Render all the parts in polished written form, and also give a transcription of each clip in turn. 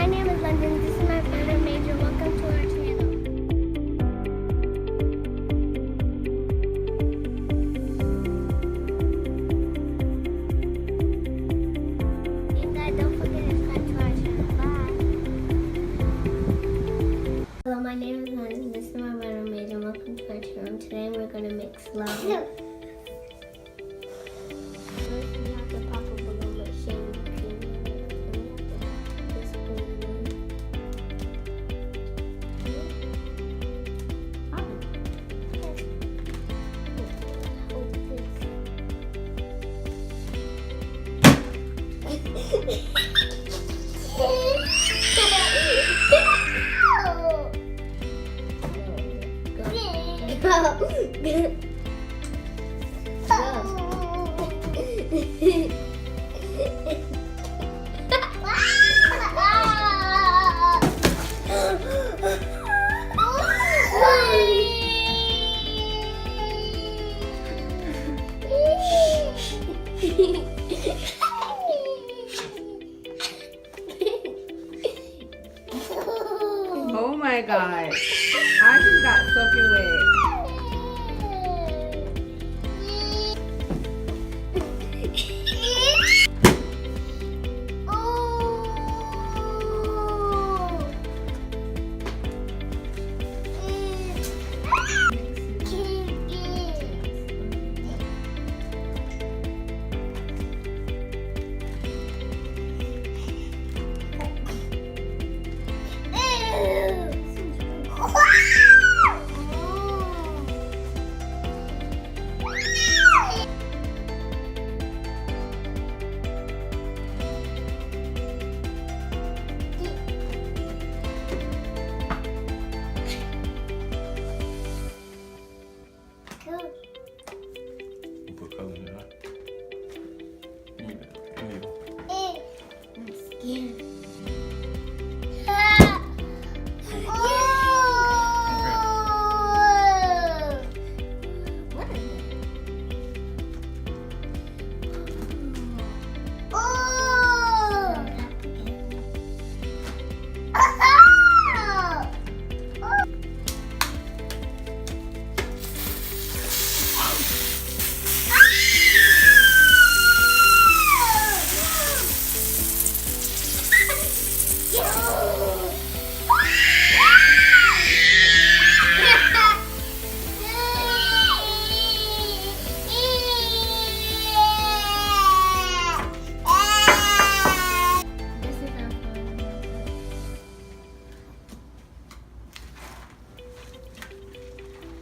my name is London. This is my brother Major. Welcome to our channel. And guys, don't forget to subscribe to our channel. Bye. Hello, my name is London. This is my brother Major. Welcome to our channel. Today we're going to mix lava. First, you have to pop a balloon with shaving cream. Oh my god. I just got soaking wet. Put color in it, huh? Give me that. Give me that. I'm scared.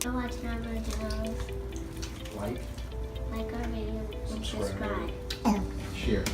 Watch our videos, Like, like our video, and subscribe, subscribe. share.